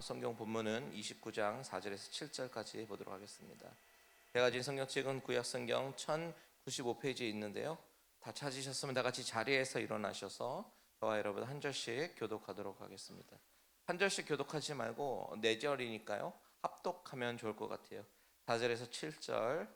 성경 본문은 29장 4절에서 7절까지 보도록 하겠습니다. 제가 가진 성경책은 구약 성경 1095페이지에 있는데요. 다 찾으셨으면 다 같이 자리에서 일어나셔서 저와 여러분 한 절씩 교독하도록 하겠습니다. 한 절씩 교독하지 말고 네 절이니까요. 합독하면 좋을 것 같아요. 4절에서 7절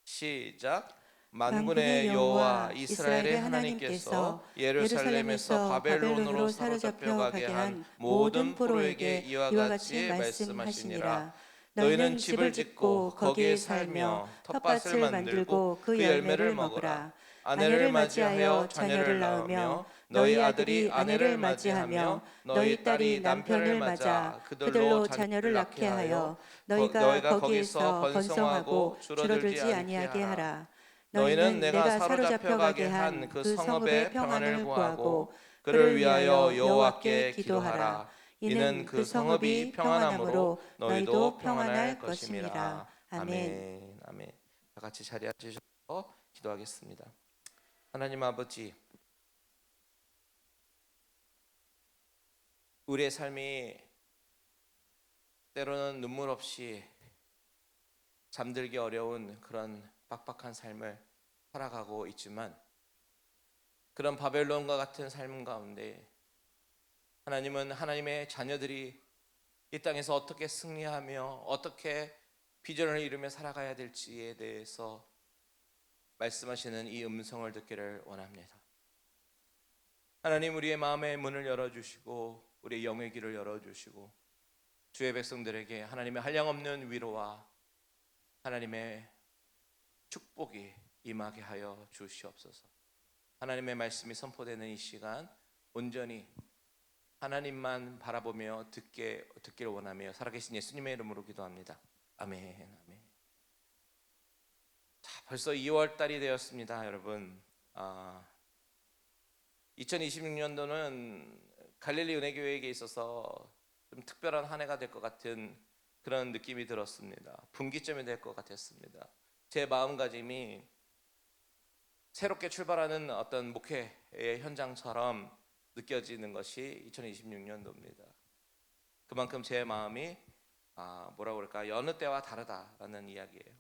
시작. 만군의 여호와 이스라엘의 하나님께서 예루살렘에서 바벨론으로 사로잡혀 가게 한 모든 포로에게 이와 같이 말씀하시니라. 너희는 집을 짓고 거기에 살며 텃밭을 만들고 그 열매를 먹으라. 아내를 맞이하여 자녀를 낳으며 너희 아들이 아내를 맞이하며 너희 딸이 남편을 맞아 그들로 자녀를 낳게 하여 너희가 거기에서 번성하고 줄어들지 아니하게 하라. 너희는 내가 사로잡혀 가게 한 그 성읍의 평안을 구하고 그를 위하여 여호와께 기도하라. 이는 그 성읍이 평안함으로 너희도 평안할 것임이라. 아멘. 아멘. 다 같이 자리에 앉으셔서 기도하겠습니다. 하나님 아버지, 우리의 삶이 때로는 눈물 없이 잠들기 어려운 그런 빡빡한 삶을 살아가고 있지만, 그런 바벨론과 같은 삶 가운데 하나님은 하나님의 자녀들이 이 땅에서 어떻게 승리하며 어떻게 비전을 이루며 살아가야 될지에 대해서 말씀하시는 이 음성을 듣기를 원합니다. 하나님, 우리의 마음의 문을 열어주시고 우리의 영의 길을 열어주시고 주의 백성들에게 하나님의 한량없는 위로와 하나님의 축복이 임하게 하여 주시옵소서. 하나님의 말씀이 선포되는 이 시간 온전히 하나님만 바라보며 듣기를 원하며 살아계신 예수님의 이름으로 기도합니다. 아멘. 아멘. 자, 벌써 2월 달이 되었습니다, 여러분. 2026년도는 갈릴리 은혜교회에게 있어서 좀 특별한 한 해가 될 것 같은 그런 느낌이 들었습니다. 분기점이 될 것 같았습니다. 제 마음가짐이 새롭게 출발하는 어떤 목회의 현장처럼 느껴지는 것이 2026년도입니다. 그만큼 제 마음이 여느 때와 다르다라는 이야기예요.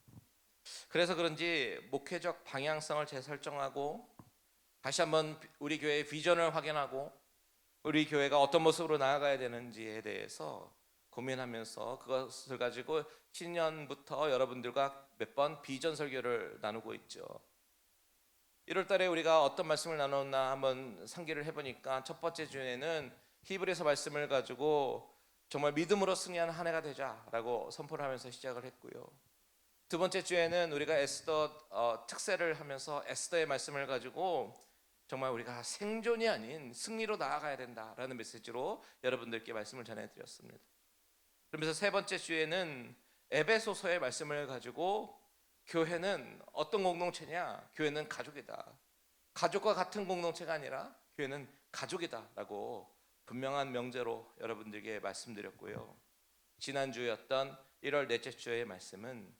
그래서 그런지 목회적 방향성을 재설정하고 다시 한번 우리 교회의 비전을 확인하고 우리 교회가 어떤 모습으로 나아가야 되는지에 대해서 고민하면서 그것을 가지고 신년부터 여러분들과 몇 번 비전 설교를 나누고 있죠. 1월 달에 우리가 어떤 말씀을 나눴나 한번 상기를 해보니까 첫 번째 주에는 히브리서 말씀을 가지고 정말 믿음으로 승리하는 한 해가 되자라고 선포를 하면서 시작을 했고요. 두 번째 주에는 우리가 에스더 특세를 하면서 에스더의 말씀을 가지고 정말 우리가 생존이 아닌 승리로 나아가야 된다라는 메시지로 여러분들께 말씀을 전해드렸습니다. 그러면서 세 번째 주에는 에베소서의 말씀을 가지고 교회는 어떤 공동체냐? 교회는 가족이다. 가족과 같은 공동체가 아니라 교회는 가족이다라고 분명한 명제로 여러분들에게 말씀드렸고요. 지난주였던 1월 넷째 주의 말씀은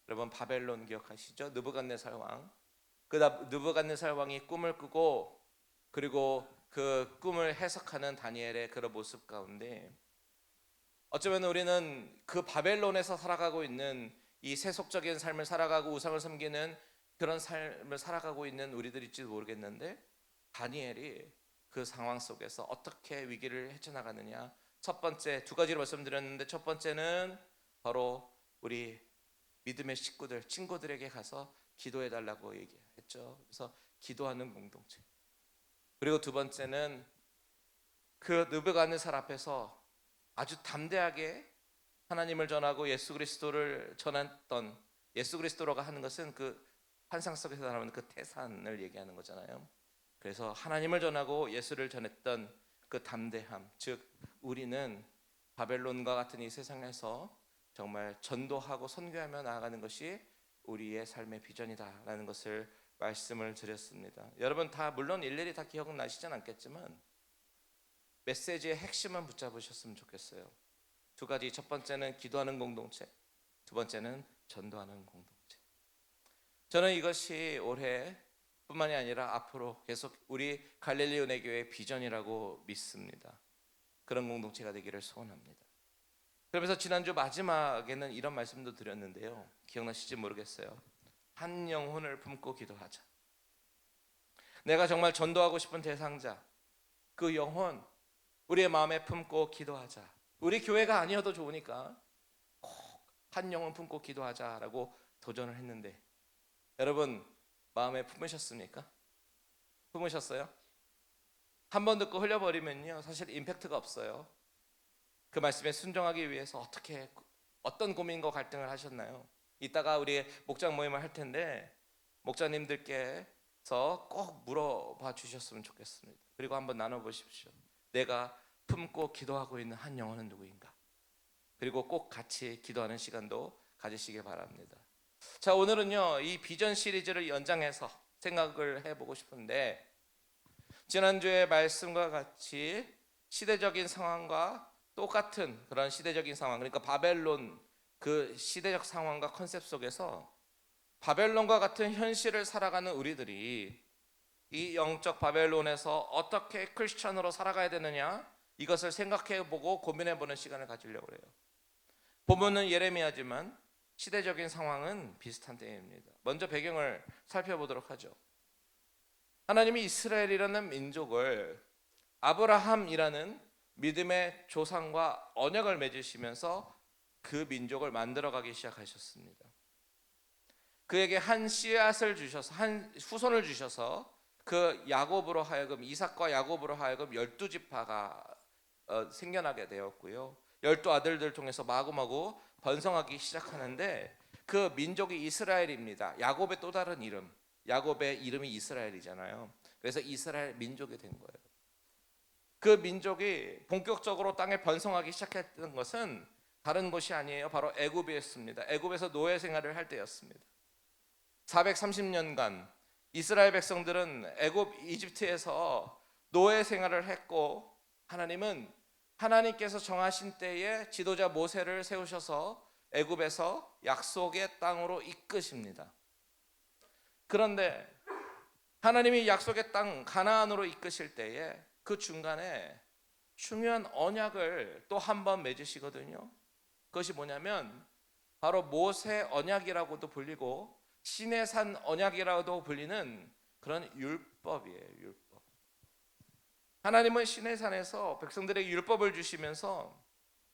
여러분 바벨론 기억하시죠? 느부갓네살 왕. 그 느부갓네살 왕이 꿈을 꾸고 그리고 그 꿈을 해석하는 다니엘의 그런 모습 가운데 어쩌면 우리는 그 바벨론에서 살아가고 있는 이 세속적인 삶을 살아가고 우상을 섬기는 그런 삶을 살아가고 있는 우리들일지도 모르겠는데 다니엘이 그 상황 속에서 어떻게 위기를 헤쳐나가느냐. 첫 번째 두 가지로 말씀드렸는데 첫 번째는 바로 우리 믿음의 식구들, 친구들에게 가서 기도해 달라고 얘기했죠. 그래서 기도하는 공동체. 그리고 두 번째는 그 느부갓네살 앞에서 아주 담대하게 하나님을 전하고 예수 그리스도를 전했던, 예수 그리스도라고 하는 것은 그 환상 속에서 나오는 그 태산을 얘기하는 거잖아요. 그래서 하나님을 전하고 예수를 전했던 그 담대함, 즉 우리는 바벨론과 같은 이 세상에서 정말 전도하고 선교하며 나아가는 것이 우리의 삶의 비전이다라는 것을 말씀을 드렸습니다. 여러분 다 물론 일일이 다 기억은 나시진 않겠지만 메시지의 핵심만 붙잡으셨으면 좋겠어요. 두 가지, 첫 번째는 기도하는 공동체, 두 번째는 전도하는 공동체. 저는 이것이 올해 뿐만이 아니라 앞으로 계속 우리 갈릴리 은혜교회의 비전이라고 믿습니다. 그런 공동체가 되기를 소원합니다. 그러면서 지난주 마지막에는 이런 말씀도 드렸는데요. 기억나실지 모르겠어요. 한 영혼을 품고 기도하자. 내가 정말 전도하고 싶은 대상자, 그 영혼 우리의 마음에 품고 기도하자. 우리 교회가 아니어도 좋으니까 꼭 한 영혼 품고 기도하자라고 도전을 했는데, 여러분 마음에 품으셨습니까? 품으셨어요? 한 번 듣고 흘려버리면요 사실 임팩트가 없어요. 그 말씀에 순종하기 위해서 어떤 고민과 갈등을 하셨나요? 이따가 우리 목장 모임을 할 텐데 목자님들께서 꼭 물어봐 주셨으면 좋겠습니다. 그리고 한번 나눠보십시오. 내가 품고 기도하고 있는 한 영혼은 누구인가? 그리고 꼭 같이 기도하는 시간도 가지시기 바랍니다. 자, 오늘은요 이 비전 시리즈를 연장해서 생각을 해보고 싶은데, 지난주의 말씀과 같이 시대적인 상황과 똑같은 그런 시대적인 상황, 그러니까 바벨론 그 시대적 상황과 컨셉 속에서 바벨론과 같은 현실을 살아가는 우리들이 이 영적 바벨론에서 어떻게 크리스천으로 살아가야 되느냐, 이것을 생각해보고 고민해보는 시간을 가지려고 해요. 본문은 예레미야지만 시대적인 상황은 비슷한 때입니다. 먼저 배경을 살펴보도록 하죠. 하나님이 이스라엘이라는 민족을 아브라함이라는 믿음의 조상과 언약을 맺으시면서 그 민족을 만들어가기 시작하셨습니다. 그에게 한 씨앗을 주셔서, 한 후손을 주셔서 그 야곱으로 하여금, 이삭과 야곱으로 하여금 12지파가 생겨나게 되었고요. 12아들들 통해서 마구마구 번성하기 시작하는데, 그 민족이 이스라엘입니다. 야곱의 또 다른 이름, 야곱의 이름이 이스라엘이잖아요. 그래서 이스라엘 민족이 된 거예요. 그 민족이 본격적으로 땅에 번성하기 시작했던 것은 다른 곳이 아니에요. 바로 애굽이었습니다. 애굽에서 노예 생활을 할 때였습니다. 430년간 이스라엘 백성들은 애굽 이집트에서 노예 생활을 했고, 하나님께서 정하신 때에 지도자 모세를 세우셔서 애굽에서 약속의 땅으로 이끄십니다. 그런데 하나님이 약속의 땅 가나안으로 이끄실 때에 그 중간에 중요한 언약을 또 한 번 맺으시거든요. 그것이 뭐냐면 바로 모세 언약이라고도 불리고 신의 산 언약이라고도 불리는 그런 율법이에요. 율법. 하나님은 신의 산에서 백성들에게 율법을 주시면서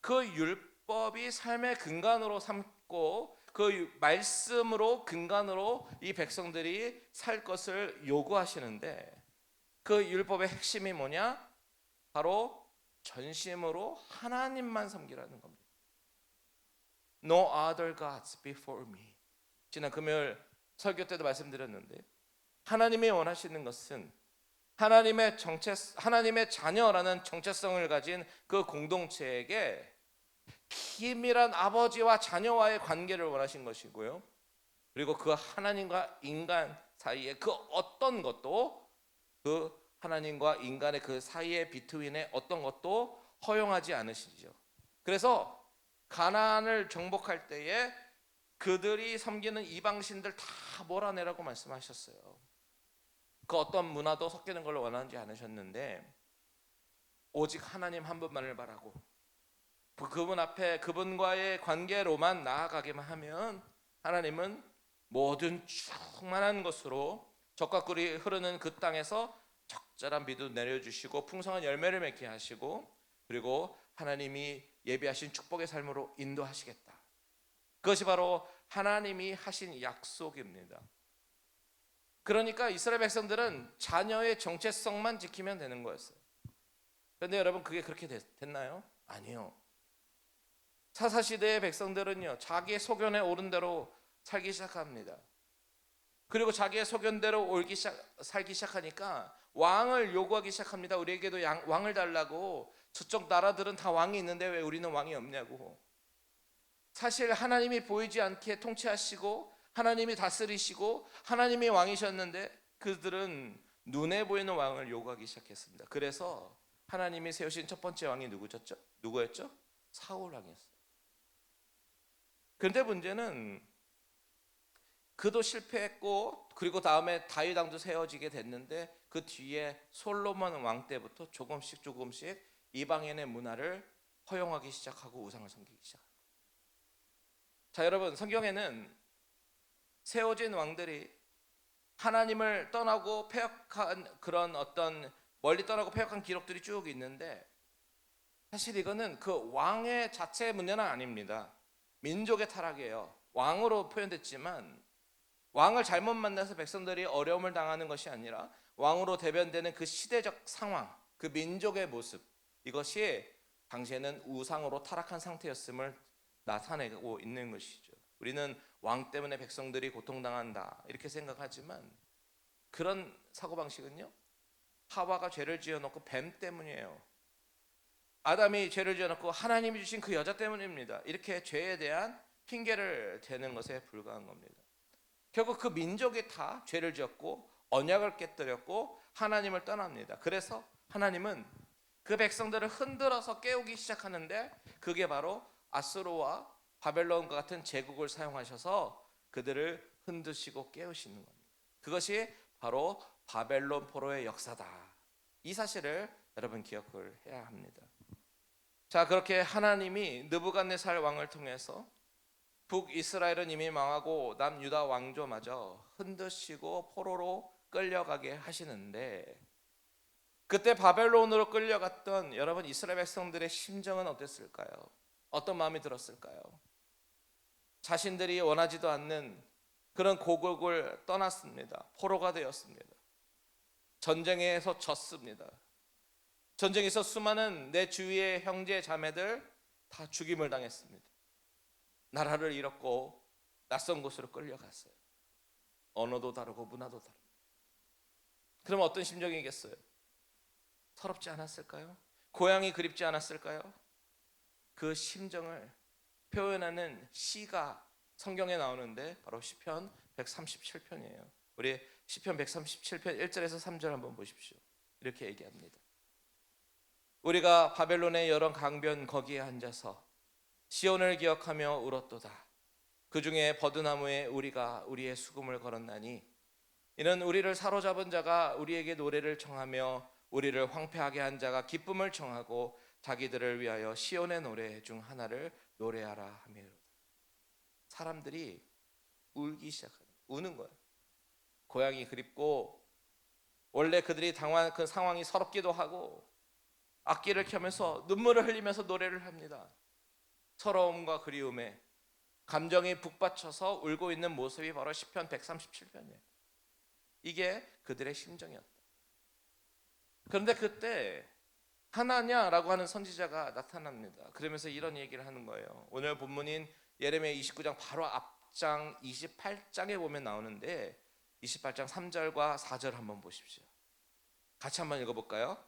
그 율법이 삶의 근간으로 삼고 그 말씀으로 근간으로 이 백성들이 살 것을 요구하시는데, 그 율법의 핵심이 뭐냐? 바로 전심으로 하나님만 섬기라는 겁니다. No other gods before me. 지난 금요일 설교 때도 말씀드렸는데, 하나님이 원하시는 것은 하나님의 자녀라는 정체성을 가진 그 공동체에게 긴밀한 아버지와 자녀와의 관계를 원하신 것이고요. 그리고 그 하나님과 인간 사이에 그 어떤 것도, 그 하나님과 인간의 그 사이의 비트윈의 어떤 것도 허용하지 않으시죠. 그래서 가나안을 정복할 때에 그들이 섬기는 이방신들 다 몰아내라고 말씀하셨어요. 그 어떤 문화도 섞이는 걸 원하지 않으셨는데, 오직 하나님 한 분만을 바라고 그분 앞에 그분과의 관계로만 나아가기만 하면 하나님은 모든 충만한 것으로 적과 꿀이 흐르는 그 땅에서 적절한 비도 내려주시고 풍성한 열매를 맺게 하시고, 그리고 하나님이 예비하신 축복의 삶으로 인도하시겠다. 그것이 바로 하나님이 하신 약속입니다. 그러니까 이스라엘 백성들은 자녀의 정체성만 지키면 되는 거였어요. 그런데 여러분, 그게 그렇게 됐나요? 아니요. 사사시대의 백성들은요, 자기의 소견에 오른 대로 살기 시작합니다. 그리고 자기의 소견대로 살기 시작하니까 왕을 요구하기 시작합니다. 우리에게도 왕을 달라고. 저쪽 나라들은 다 왕이 있는데 왜 우리는 왕이 없냐고. 사실 하나님이 보이지 않게 통치하시고 하나님이 다스리시고 하나님이 왕이셨는데, 그들은 눈에 보이는 왕을 요구하기 시작했습니다. 그래서 하나님이 세우신 첫 번째 왕이 누구였죠? 사울 왕이었어요. 그런데 문제는 그도 실패했고, 그리고 다음에 다윗 왕도 세워지게 됐는데, 그 뒤에 솔로몬 왕 때부터 조금씩 이방인의 문화를 허용하기 시작하고 우상을 섬기기 시작합니다. 자, 여러분, 성경에는 세워진 왕들이 하나님을 떠나고 패역한 그런 어떤 멀리 떠나고 패역한 기록들이 쭉 있는데, 사실 이거는 그 왕의 자체의 문제는 아닙니다. 민족의 타락이에요. 왕으로 표현됐지만 왕을 잘못 만나서 백성들이 어려움을 당하는 것이 아니라 왕으로 대변되는 그 시대적 상황, 그 민족의 모습, 이것이 당시에는 우상으로 타락한 상태였음을 나타내고 있는 것이죠. 우리는 왕 때문에 백성들이 고통당한다 이렇게 생각하지만, 그런 사고방식은요, 하와가 죄를 지어놓고 뱀 때문이에요. 아담이 죄를 지어놓고 하나님이 주신 그 여자 때문입니다. 이렇게 죄에 대한 핑계를 대는 것에 불과한 겁니다. 결국 그 민족이 다 죄를 지었고 언약을 깨뜨렸고 하나님을 떠납니다. 그래서 하나님은 그 백성들을 흔들어서 깨우기 시작하는데, 그게 바로 아수르와 바벨론과 같은 제국을 사용하셔서 그들을 흔드시고 깨우시는 겁니다. 그것이 바로 바벨론 포로의 역사다. 이 사실을 여러분 기억을 해야 합니다. 자, 그렇게 하나님이 느부갓네살 왕을 통해서 북이스라엘은 이미 망하고 남유다 왕조마저 흔드시고 포로로 끌려가게 하시는데, 그때 바벨론으로 끌려갔던 여러분 이스라엘 백성들의 심정은 어땠을까요? 어떤 마음이 들었을까요? 자신들이 원하지도 않는 그런 고국을 떠났습니다. 포로가 되었습니다. 전쟁에서 졌습니다. 전쟁에서 수많은 내 주위의 형제 자매들 다 죽임을 당했습니다. 나라를 잃었고 낯선 곳으로 끌려갔어요. 언어도 다르고 문화도 다르고. 그럼 어떤 심정이겠어요? 서럽지 않았을까요? 고향이 그립지 않았을까요? 그 심정을 표현하는 시가 성경에 나오는데 바로 시편 137편이에요. 우리 시편 137편 1절에서 3절 한번 보십시오. 이렇게 얘기합니다. 우리가 바벨론의 여러 강변 거기에 앉아서 시온을 기억하며 울었도다. 그 중에 버드나무에 우리가 우리의 수금을 걸었나니, 이는 우리를 사로잡은 자가 우리에게 노래를 청하며 우리를 황폐하게 한 자가 기쁨을 청하고 자기들을 위하여 시온의 노래 중 하나를 노래하라 하미로다. 사람들이 울기 시작하는, 우는 거예요. 고향이 그립고 원래 그들이 당한 그 상황이 서럽기도 하고 악기를 켜면서 눈물을 흘리면서 노래를 합니다. 서러움과 그리움에 감정이 북받쳐서 울고 있는 모습이 바로 시편 137편이에요. 이게 그들의 심정이었다. 그런데 그때 하나냐라고 하는 선지자가 나타납니다. 그러면서 이런 얘기를 하는 거예요. 오늘 본문인 예레미야 29장 바로 앞장 28장에 보면 나오는데, 28장 3절과 4절 한번 보십시오. 같이 한번 읽어볼까요?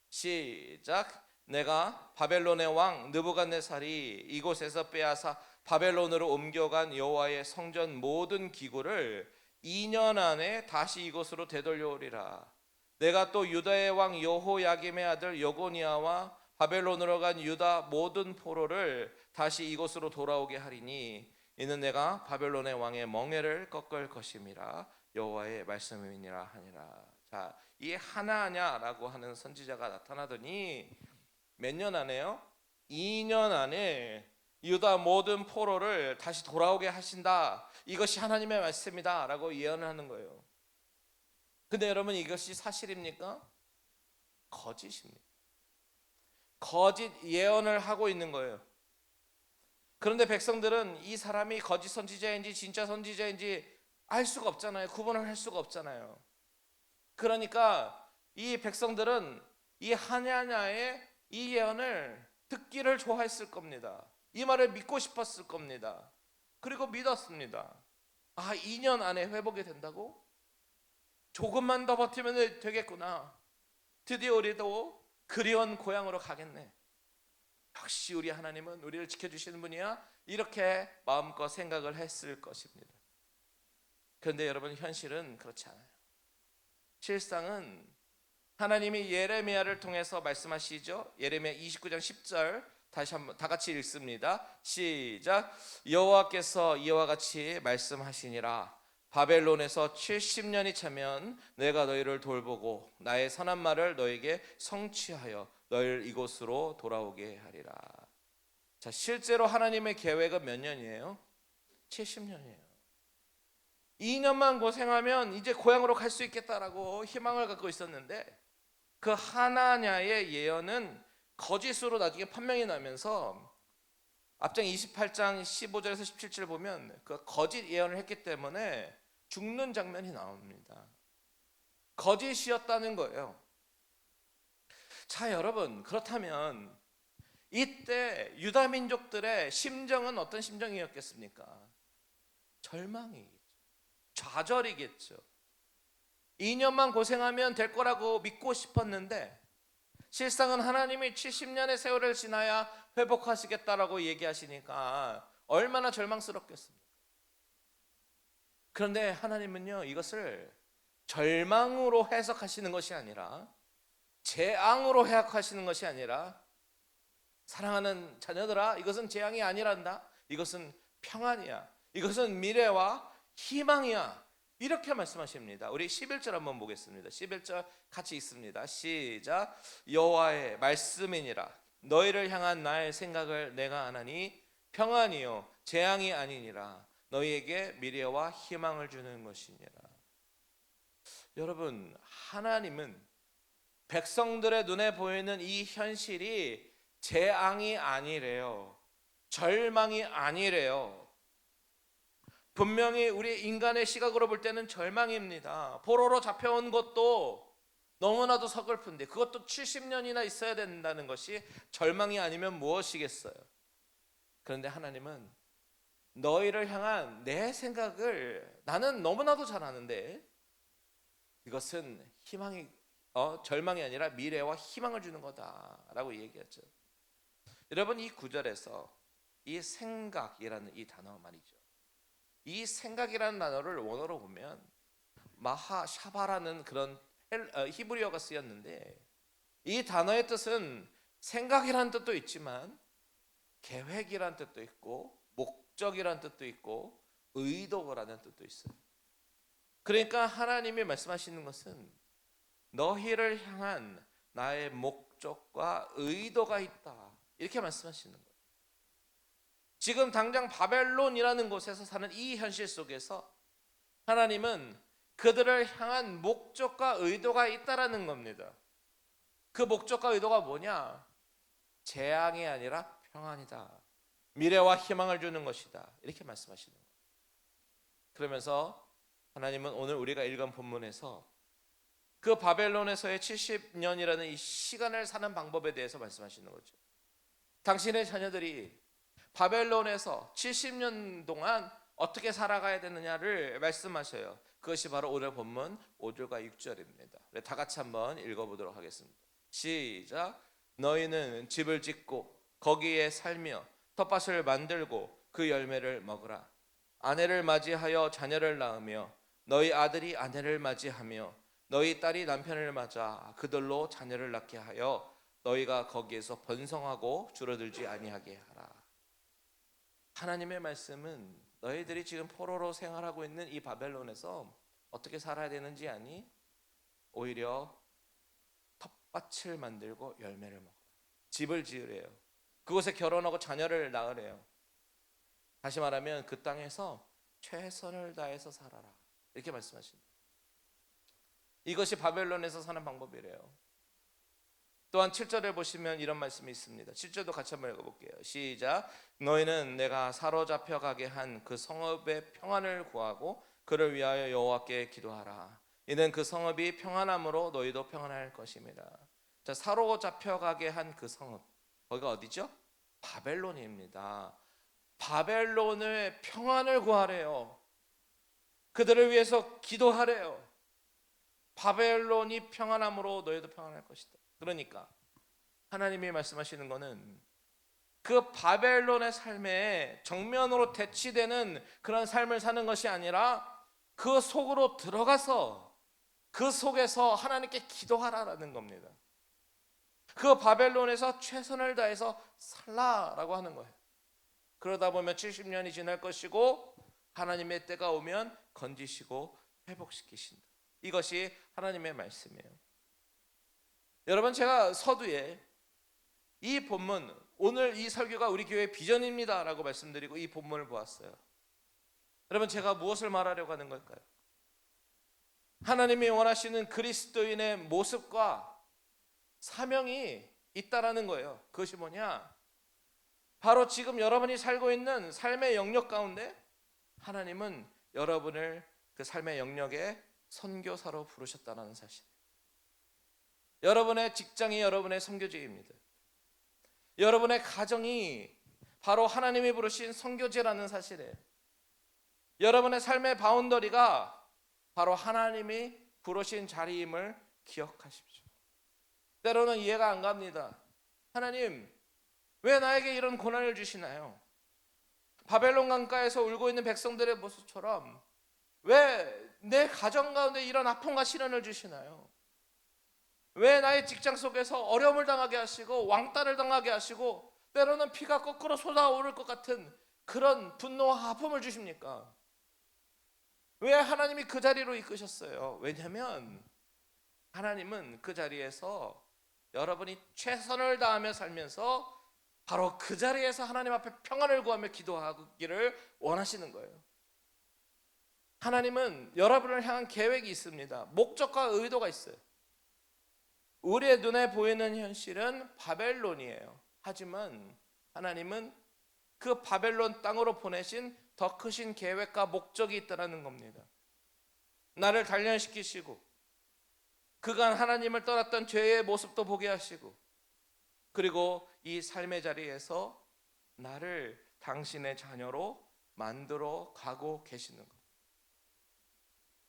시작. 내가 바벨론의 왕 느부갓네살이 이곳에서 빼앗아 바벨론으로 옮겨간 여호와의 성전 모든 기구를 2년 안에 다시 이곳으로 되돌려오리라. 내가 또 유다의 왕 여호야김의 아들 여고니아와 바벨론으로 간 유다 모든 포로를 다시 이곳으로 돌아오게 하리니, 이는 내가 바벨론의 왕의 멍에를 꺾을 것임이라 여호와의 말씀이니라 하니라. 자, 이 하나냐라고 하는 선지자가 나타나더니 몇 년 안에요? 2년 안에 유다 모든 포로를 다시 돌아오게 하신다. 이것이 하나님의 말씀이다 라고 예언을 하는 거예요. 근데 여러분, 이것이 사실입니까? 거짓입니다. 거짓 예언을 하고 있는 거예요. 그런데 백성들은 이 사람이 거짓 선지자인지 진짜 선지자인지 알 수가 없잖아요. 구분을 할 수가 없잖아요. 그러니까 이 백성들은 이 하냐냐의 이 예언을 듣기를 좋아했을 겁니다. 이 말을 믿고 싶었을 겁니다. 그리고 믿었습니다. 아, 2년 안에 회복이 된다고? 조금만 더 버티면 되겠구나. 드디어 우리도 그리운 고향으로 가겠네. 역시 우리 하나님은 우리를 지켜주시는 분이야. 이렇게 마음껏 생각을 했을 것입니다. 그런데 여러분, 현실은 그렇지 않아요. 실상은 하나님이 예레미야를 통해서 말씀하시죠. 예레미야 29장 10절 다시 한번 다 같이 읽습니다. 시작. 여호와께서 이와 같이 말씀하시니라. 바벨론에서 70년이 차면 내가 너희를 돌보고 나의 선한 말을 너에게 성취하여 너희를 이곳으로 돌아오게 하리라. 자, 실제로 하나님의 계획은 몇 년이에요? 70년이에요. 2년만 고생하면 이제 고향으로 갈 수 있겠다라고 희망을 갖고 있었는데, 그 하나냐의 예언은 거짓으로 나중에 판명이 나면서 앞장 28장 15절에서 17절 보면 그 거짓 예언을 했기 때문에 죽는 장면이 나옵니다. 거짓이었다는 거예요. 자, 여러분, 그렇다면 이때 유다 민족들의 심정은 어떤 심정이었겠습니까? 절망이겠죠. 좌절이겠죠. 2년만 고생하면 될 거라고 믿고 싶었는데 실상은 하나님이 70년의 세월을 지나야 회복하시겠다라고 얘기하시니까 얼마나 절망스럽겠습니까? 그런데 하나님은요, 이것을 절망으로 해석하시는 것이 아니라, 재앙으로 해석하시는 것이 아니라, 사랑하는 자녀들아, 이것은 재앙이 아니란다. 이것은 평안이야. 이것은 미래와 희망이야. 이렇게 말씀하십니다. 우리 11절 한번 보겠습니다. 11절 같이 읽습니다. 시작. 여호와의 말씀이니라. 너희를 향한 나의 생각을 내가 아나니 평안이요 재앙이 아니니라. 너희에게 미래와 희망을 주는 것이니라. 여러분, 하나님은 백성들의 눈에 보이는 이 현실이 재앙이 아니래요. 절망이 아니래요. 분명히 우리 인간의 시각으로 볼 때는 절망입니다. 포로로 잡혀온 것도 너무나도 서글픈데 그것도 70년이나 있어야 된다는 것이 절망이 아니면 무엇이겠어요? 그런데 하나님은 너희를 향한 내 생각을 나는 너무나도 잘 아는데 이것은 절망이 아니라 미래와 희망을 주는 거다라고 얘기했죠. 여러분, 이 구절에서 이 생각이라는 이 단어 말이죠. 이 생각이라는 단어를 원어로 보면 마하샤바라는 그런 히브리어가 쓰였는데, 이 단어의 뜻은 생각이라는 뜻도 있지만 계획이라는 뜻도 있고 목적이라는 뜻도 있고 의도라는 뜻도 있어요. 그러니까 하나님이 말씀하시는 것은 너희를 향한 나의 목적과 의도가 있다, 이렇게 말씀하시는 거예요. 지금 당장 바벨론이라는 곳에서 사는 이 현실 속에서 하나님은 그들을 향한 목적과 의도가 있다라는 겁니다. 그 목적과 의도가 뭐냐? 재앙이 아니라 평안이다. 미래와 희망을 주는 것이다. 이렇게 말씀하시는 거예요. 그러면서 하나님은 오늘 우리가 읽은 본문에서 그 바벨론에서의 70년이라는 이 시간을 사는 방법에 대해서 말씀하시는 거죠. 당신의 자녀들이 바벨론에서 70년 동안 어떻게 살아가야 되느냐를 말씀하셔요. 그것이 바로 오늘 본문 5절과 6절입니다. 다 같이 한번 읽어보도록 하겠습니다. 시작. 너희는 집을 짓고 거기에 살며 텃밭을 만들고 그 열매를 먹으라. 아내를 맞이하여 자녀를 낳으며 너희 아들이 아내를 맞이하며 너희 딸이 남편을 맞아 그들로 자녀를 낳게 하여 너희가 거기에서 번성하고 줄어들지 아니하게 하라. 하나님의 말씀은 너희들이 지금 포로로 생활하고 있는 이 바벨론에서 어떻게 살아야 되는지 아니? 오히려 텃밭을 만들고 열매를 먹어라. 집을 지으래요. 그곳에 결혼하고 자녀를 낳으래요. 다시 말하면 그 땅에서 최선을 다해서 살아라, 이렇게 말씀하십니다. 이것이 바벨론에서 사는 방법이래요. 또한 7절에 보시면 이런 말씀이 있습니다. 7절도 같이 한번 읽어볼게요. 시작. 너희는 내가 사로잡혀 가게 한 그 성읍의 평안을 구하고 그를 위하여 여호와께 기도하라. 이는 그 성읍이 평안함으로 너희도 평안할 것입니다. 자, 사로잡혀 가게 한 그 성읍, 거기가 어디죠? 바벨론입니다. 바벨론의 평안을 구하래요. 그들을 위해서 기도하래요. 바벨론이 평안함으로 너희도 평안할 것이다. 그러니까 하나님이 말씀하시는 것은 그 바벨론의 삶에 정면으로 대치되는 그런 삶을 사는 것이 아니라 그 속으로 들어가서 그 속에서 하나님께 기도하라라는 겁니다. 그 바벨론에서 최선을 다해서 살라라고 하는 거예요. 그러다 보면 70년이 지날 것이고 하나님의 때가 오면 건지시고 회복시키신다. 이것이 하나님의 말씀이에요. 여러분, 제가 서두에 이 본문, 오늘 이 설교가 우리 교회의 비전입니다 라고 말씀드리고 이 본문을 보았어요. 여러분, 제가 무엇을 말하려고 하는 걸까요? 하나님이 원하시는 그리스도인의 모습과 사명이 있다라는 거예요. 그것이 뭐냐? 바로 지금 여러분이 살고 있는 삶의 영역 가운데 하나님은 여러분을 그 삶의 영역에 선교사로 부르셨다는 사실. 여러분의 직장이 여러분의 선교지입니다. 여러분의 가정이 바로 하나님이 부르신 선교지라는 사실이에요. 여러분의 삶의 바운더리가 바로 하나님이 부르신 자리임을 기억하십시오. 때로는 이해가 안 갑니다. 하나님, 왜 나에게 이런 고난을 주시나요? 바벨론 강가에서 울고 있는 백성들의 모습처럼 왜 내 가정 가운데 이런 아픔과 시련을 주시나요? 왜 나의 직장 속에서 어려움을 당하게 하시고 왕따를 당하게 하시고 때로는 피가 거꾸로 쏟아오를 것 같은 그런 분노와 아픔을 주십니까? 왜 하나님이 그 자리로 이끄셨어요? 왜냐하면 하나님은 그 자리에서 여러분이 최선을 다하며 살면서 바로 그 자리에서 하나님 앞에 평안을 구하며 기도하기를 원하시는 거예요. 하나님은 여러분을 향한 계획이 있습니다. 목적과 의도가 있어요. 우리의 눈에 보이는 현실은 바벨론이에요. 하지만 하나님은 그 바벨론 땅으로 보내신 더 크신 계획과 목적이 있다는 겁니다. 나를 단련시키시고 그간 하나님을 떠났던 죄의 모습도 보게 하시고 그리고 이 삶의 자리에서 나를 당신의 자녀로 만들어 가고 계시는 것.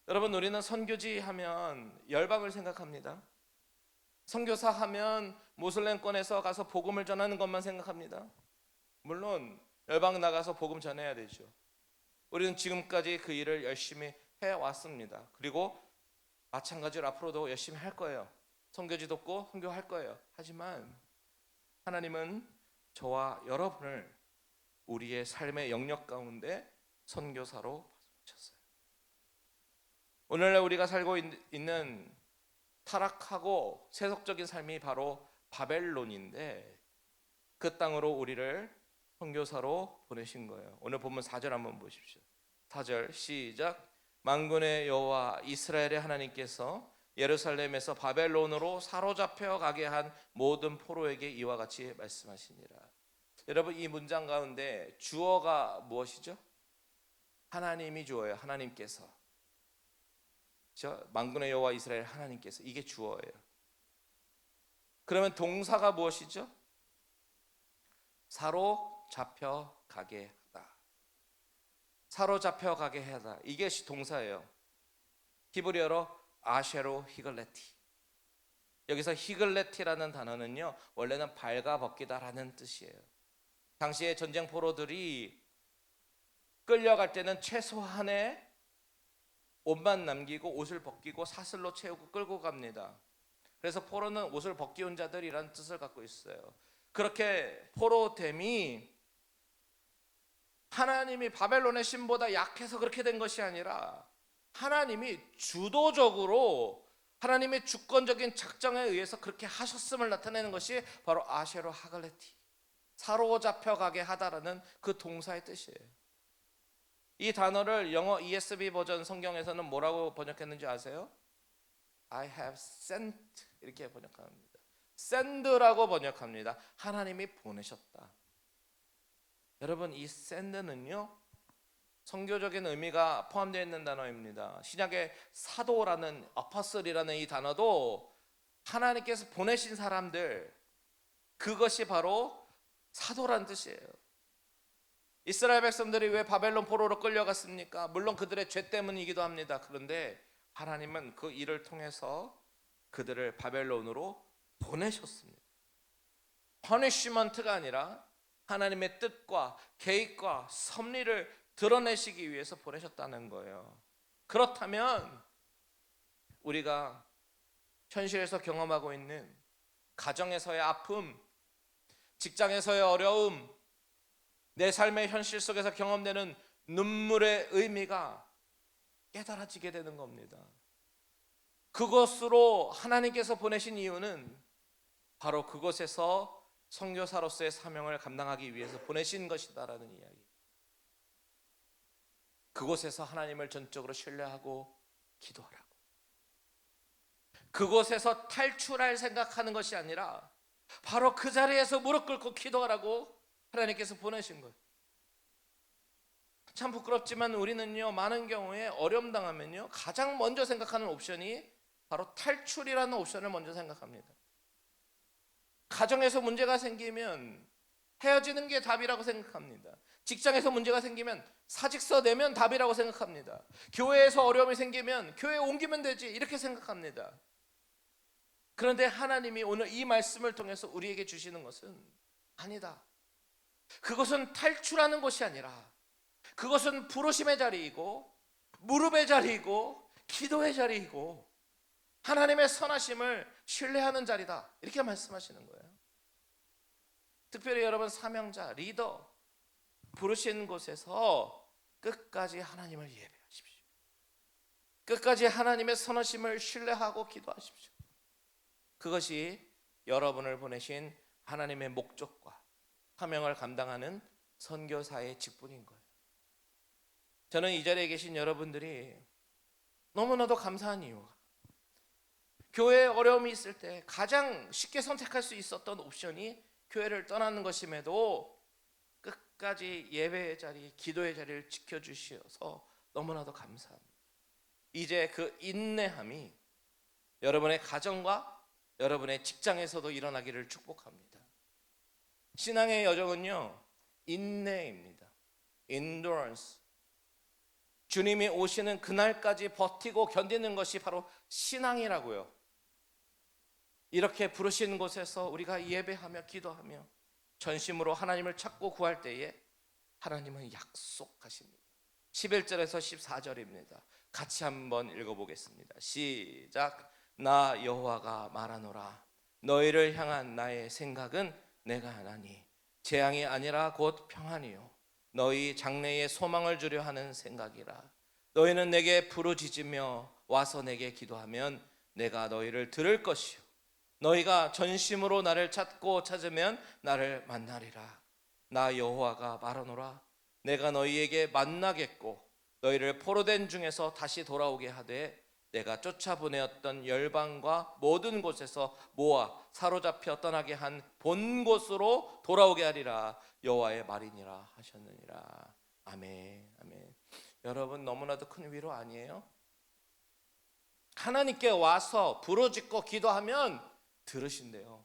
여러분, 우리는 선교지 하면 열방을 생각합니다. 선교사 하면 모슬렘권에서 가서 복음을 전하는 것만 생각합니다. 물론 열방 나가서 복음 전해야 되죠. 우리는 지금까지 그 일을 열심히 해왔습니다. 그리고 마찬가지로 앞으로도 열심히 할 거예요. 선교지 돕고 선교할 거예요. 하지만 하나님은 저와 여러분을 우리의 삶의 영역 가운데 선교사로 바꾸셨어요. 오늘날 우리가 살고 있는 타락하고 세속적인 삶이 바로 바벨론인데 그 땅으로 우리를 선교사로 보내신 거예요. 오늘 본문 4절 한번 보십시오. 4절 시작. 만군의 여호와 이스라엘의 하나님께서 예루살렘에서 바벨론으로 사로잡혀 가게 한 모든 포로에게 이와 같이 말씀하시니라. 여러분, 이 문장 가운데 주어가 무엇이죠? 하나님이 주어예요. 하나님께서. 만군의 여호와 이스라엘 하나님께서, 이게 주어예요. 그러면 동사가 무엇이죠? 사로잡혀 가게 하다. 사로잡혀 가게 하다. 이게 동사예요. 히브리어로 아쉐로 히글레티. 여기서 히글레티라는 단어는요, 원래는 발가벗기다라는 뜻이에요. 당시에 전쟁 포로들이 끌려갈 때는 최소한의 옷만 남기고 옷을 벗기고 사슬로 채우고 끌고 갑니다. 그래서 포로는 옷을 벗기운 자들이라는 뜻을 갖고 있어요. 그렇게 포로됨이 하나님이 바벨론의 신보다 약해서 그렇게 된 것이 아니라 하나님이 주도적으로 하나님의 주권적인 작정에 의해서 그렇게 하셨음을 나타내는 것이 바로 아쉐로 하글레티, 사로잡혀 가게 하다라는 그 동사의 뜻이에요. 이 단어를 영어 ESV 버전 성경에서는 뭐라고 번역했는지 아세요? I have sent 이렇게 번역합니다. send라고 번역합니다. 하나님이 보내셨다. 여러분, 이 send는요, 성교적인 의미가 포함되어 있는 단어입니다. 신약의 사도라는 아포스톨이라는 이 단어도 하나님께서 보내신 사람들, 그것이 바로 사도라는 뜻이에요. 이스라엘 백성들이 왜 바벨론 포로로 끌려갔습니까? 물론 그들의 죄 때문이기도 합니다. 그런데 하나님은 그 일을 통해서 그들을 바벨론으로 보내셨습니다. 퍼니시먼트가 아니라 하나님의 뜻과 계획과 섭리를 드러내시기 위해서 보내셨다는 거예요. 그렇다면 우리가 현실에서 경험하고 있는 가정에서의 아픔, 직장에서의 어려움, 내 삶의 현실 속에서 경험되는 눈물의 의미가 깨달아지게 되는 겁니다. 그것으로 하나님께서 보내신 이유는 바로 그곳에서 선교사로서의 사명을 감당하기 위해서 보내신 것이다라는 이야기. 그곳에서 하나님을 전적으로 신뢰하고 기도하라고. 그곳에서 탈출할 생각하는 것이 아니라 바로 그 자리에서 무릎 꿇고 기도하라고 하나님께서 보내신 거예요. 참 부끄럽지만 우리는요, 많은 경우에 어려움 당하면요, 가장 먼저 생각하는 옵션이 바로 탈출이라는 옵션을 먼저 생각합니다. 가정에서 문제가 생기면 헤어지는 게 답이라고 생각합니다. 직장에서 문제가 생기면 사직서 내면 답이라고 생각합니다. 교회에서 어려움이 생기면 교회 옮기면 되지, 이렇게 생각합니다. 그런데 하나님이 오늘 이 말씀을 통해서 우리에게 주시는 것은 아니다. 그것은 탈출하는 것이 아니라 그것은 부르심의 자리이고 무릎의 자리이고 기도의 자리이고 하나님의 선하심을 신뢰하는 자리다, 이렇게 말씀하시는 거예요. 특별히 여러분, 사명자, 리더 부르신 곳에서 끝까지 하나님을 예배하십시오. 끝까지 하나님의 선하심을 신뢰하고 기도하십시오. 그것이 여러분을 보내신 하나님의 목적과 사명을 감당하는 선교사의 직분인 거예요. 저는 이 자리에 계신 여러분들이 너무나도 감사한 이유가, 교회에 어려움이 있을 때 가장 쉽게 선택할 수 있었던 옵션이 교회를 떠나는 것임에도 끝까지 예배의 자리, 기도의 자리를 지켜주셔서 너무나도 감사합니다. 이제 그 인내함이 여러분의 가정과 여러분의 직장에서도 일어나기를 축복합니다. 신앙의 여정은요, 인내입니다. endurance. 주님이 오시는 그날까지 버티고 견디는 것이 바로 신앙이라고요. 이렇게 부르신 곳에서 우리가 예배하며 기도하며 전심으로 하나님을 찾고 구할 때에 하나님은 약속하십니다. 11절에서 14절입니다. 같이 한번 읽어보겠습니다. 시작. 나 여호와가 말하노라. 너희를 향한 나의 생각은 내가 하나니 재앙이 아니라 곧 평안이요 너희 장래에 소망을 주려 하는 생각이라. 너희는 내게 부르짖으며 와서 내게 기도하면 내가 너희를 들을 것이요 너희가 전심으로 나를 찾고 찾으면 나를 만나리라. 나 여호와가 말하노라. 내가 너희에게 만나겠고 너희를 포로된 중에서 다시 돌아오게 하되 내가 쫓아보내었던 열방과 모든 곳에서 모아 사로잡혀 떠나게 한 본 곳으로 돌아오게 하리라. 여호와의 말이니라 하셨느니라. 아멘. 아멘. 여러분, 너무나도 큰 위로 아니에요? 하나님께 와서 부르짖고 기도하면 들으신대요.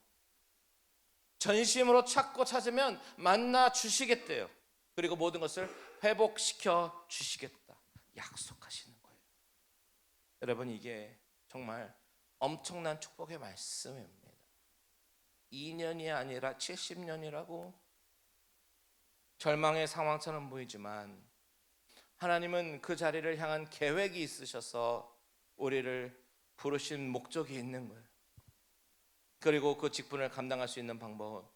전심으로 찾고 찾으면 만나 주시겠대요. 그리고 모든 것을 회복시켜 주시겠다, 약속하시는 거예요. 여러분, 이게 정말 엄청난 축복의 말씀입니다. 2년이 아니라 70년이라고 절망의 상황처럼 보이지만 하나님은 그 자리를 향한 계획이 있으셔서 우리를 부르신 목적이 있는 거예요. 그리고 그 직분을 감당할 수 있는 방법,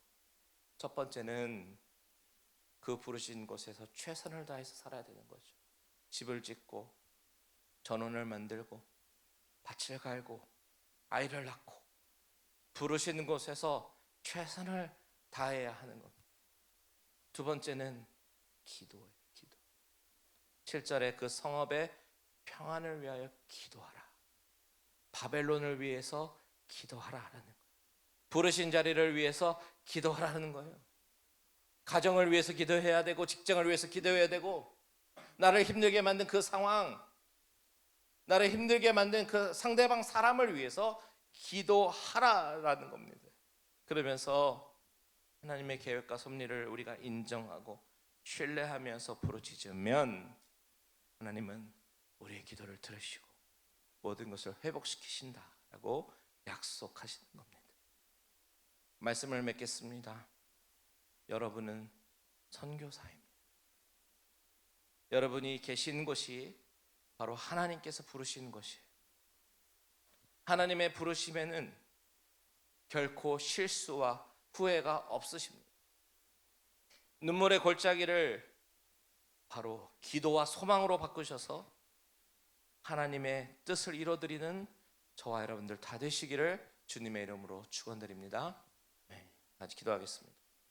첫 번째는 그 부르신 곳에서 최선을 다해서 살아야 되는 거죠. 집을 짓고 전원을 만들고 밭을 갈고 아이를 낳고 부르시는 곳에서 최선을 다해야 하는 겁니다. 두 번째는 기도예요. 기도. 7절에 그 성읍의 평안을 위하여 기도하라. 바벨론을 위해서 기도하라라는 거예요. 부르신 자리를 위해서 기도하라는 거예요. 가정을 위해서 기도해야 되고 직장을 위해서 기도해야 되고 나를 힘들게 만든 그 상황, 나를 힘들게 만든 그 상대방 사람을 위해서 기도하라라는 겁니다. 그러면서 하나님의 계획과 섭리를 우리가 인정하고 신뢰하면서 부르짖으면 하나님은 우리의 기도를 들으시고 모든 것을 회복시키신다라고 약속하시는 겁니다. 말씀을 맺겠습니다. 여러분은 선교사입니다. 여러분이 계신 곳이 바로 하나님께서 부르신 곳이에요. 하나님의 부르심에는 결코 실수와 후회가 없으십니다. 눈물의 골짜기를 바로 기도와 소망으로 바꾸셔서 하나님의 뜻을 이뤄드리는 저와 여러분들 다 되시기를 주님의 이름으로 축원드립니다. 같이 기도하겠습니다.